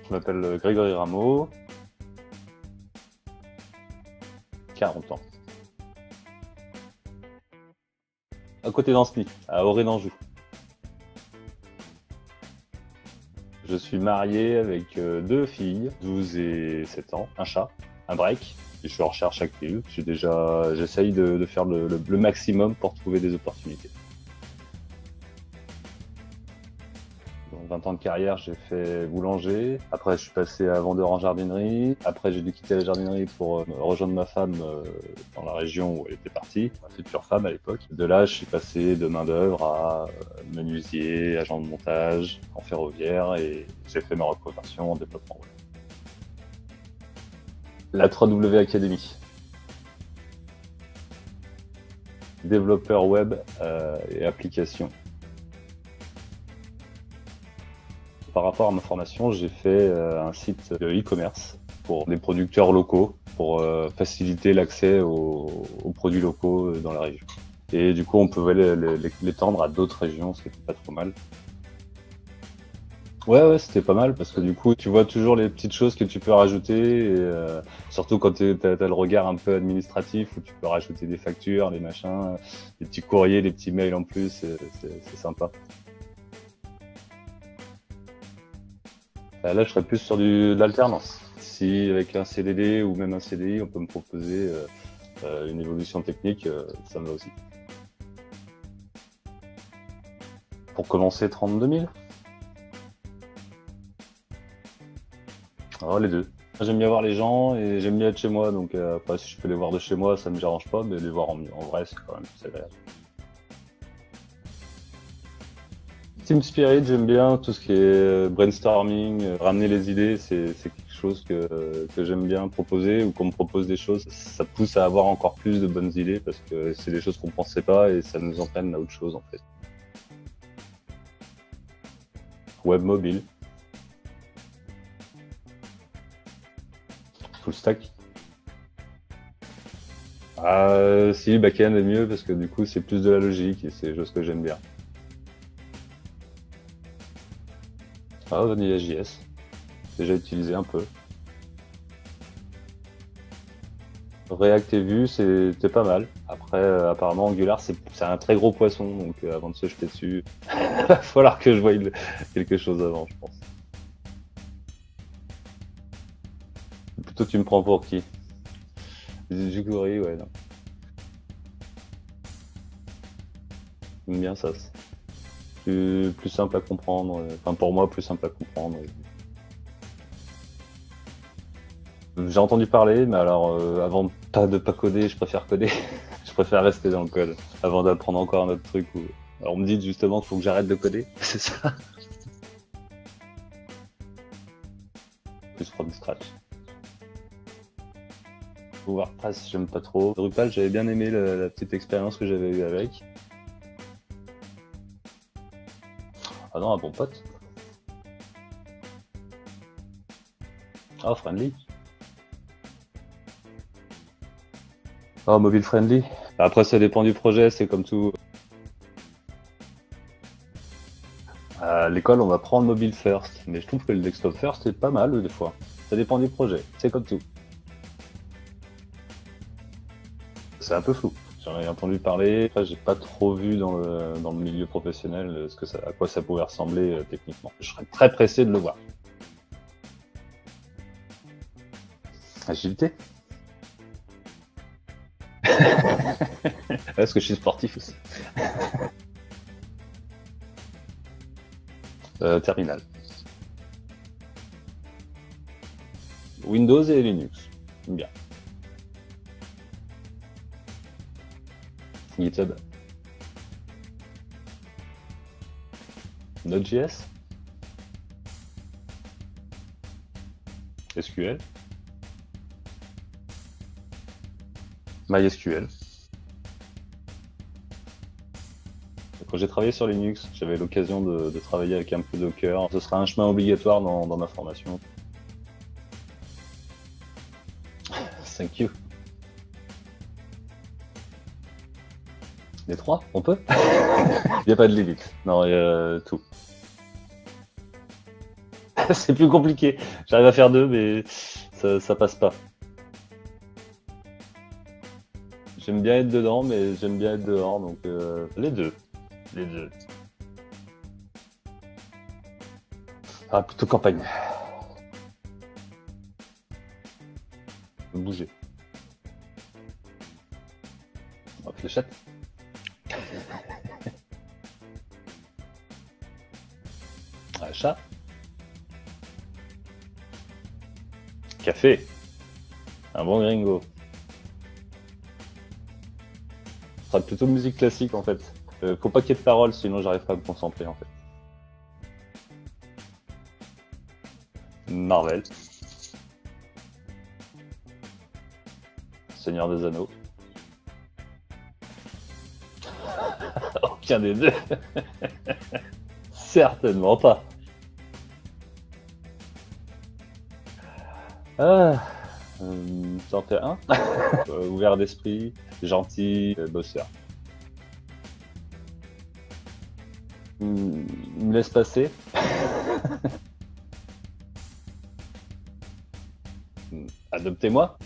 Je m'appelle Grégory Rameau, 40 ans. À côté d'Ancenis, à Oré-d'Anjou. Je suis marié avec deux filles, 12 et 7 ans, un chat, un break. Et je suis en recherche active. J'essaye de faire le maximum pour trouver des opportunités. Dans 20 ans de carrière, j'ai fait boulanger. Après, je suis passé à vendeur en jardinerie. Après, j'ai dû quitter la jardinerie pour rejoindre ma femme dans la région où elle était partie, ma future femme à l'époque. De là, je suis passé de main-d'œuvre à menuisier, agent de montage, en ferroviaire, et j'ai fait ma reconversion en développement web. La 3W Academy. Développeur web et applications. Par rapport à ma formation, j'ai fait un site de e-commerce pour des producteurs locaux, pour faciliter l'accès aux produits locaux dans la région. Et du coup, on pouvait l'étendre à d'autres régions, ce qui était pas trop mal. Ouais, c'était pas mal parce que du coup, tu vois toujours les petites choses que tu peux rajouter, et, surtout quand t'as le regard un peu administratif où tu peux rajouter des factures, des machins, des petits courriers, des petits mails en plus, c'est sympa. Là, je serais plus sur de l'alternance. Si avec un CDD ou même un CDI, on peut me proposer une évolution technique, ça me va aussi. Pour commencer, 32 000. Alors, les deux. J'aime bien voir les gens et j'aime bien être chez moi, donc après, si je peux les voir de chez moi, ça me dérange pas, mais les voir en vrai, c'est quand même plus agréable. Team Spirit, j'aime bien tout ce qui est brainstorming, ramener les idées, c'est quelque chose que j'aime bien proposer, ou qu'on me propose des choses. Ça pousse à avoir encore plus de bonnes idées parce que c'est des choses qu'on pensait pas et ça nous entraîne à autre chose en fait. Web mobile, full stack. Si, backend est mieux parce que du coup c'est plus de la logique et c'est des choses que j'aime bien. Vanilla.js, déjà utilisé un peu. React et Vue, c'était pas mal. Après, apparemment, Angular, c'est un très gros poisson, donc avant de se jeter dessus, il va falloir que je voie quelque chose avant, je pense. Plutôt, tu me prends pour qui? jQuery, ouais, non. J'aime bien ça. C'est plus simple à comprendre. Enfin, pour moi, plus simple à comprendre. J'ai entendu parler, mais alors, avant de pas coder, je préfère coder. Je préfère rester dans le code avant d'apprendre encore un autre truc. Alors, on me dit justement qu'il faut que j'arrête de coder, c'est ça? Plus from scratch. WordPress, j'aime pas trop. Drupal, j'avais bien aimé la petite expérience que j'avais eue avec. Ah non, un bon pote. Ah, friendly. Ah, mobile friendly. Après, ça dépend du projet, c'est comme tout. À l'école, on va prendre mobile first, mais je trouve que le desktop first est pas mal des fois. Ça dépend du projet, c'est comme tout. C'est un peu flou. J'en ai entendu parler, après j'ai pas trop vu dans le milieu professionnel à quoi ça pouvait ressembler techniquement. Je serais très pressé de le voir. Agilité. Parce que je suis sportif aussi. Terminal. Windows et Linux. Bien. GitHub. Node.js. SQL. MySQL. Quand j'ai travaillé sur Linux, j'avais l'occasion de travailler avec un peu Docker. Ce sera un chemin obligatoire dans ma formation. Thank you. Les trois, on peut? Il n'y a pas de limite. Non, il y a tout. C'est plus compliqué. J'arrive à faire deux, mais ça passe pas. J'aime bien être dedans, mais j'aime bien être dehors, donc les deux. Les deux. Ah, plutôt campagne. Bouger. Oh, fléchette. Un chat. Café. Un bon gringo. Ce sera plutôt musique classique en fait. Faut pas qu'il y ait de paroles, sinon j'arrive pas à me concentrer en fait. Marvel. Seigneur des Anneaux. Aucun des deux. Certainement pas. Ah, j'en fais un. Ouvert d'esprit, gentil, bosseur. Il me laisse passer. Adoptez-moi.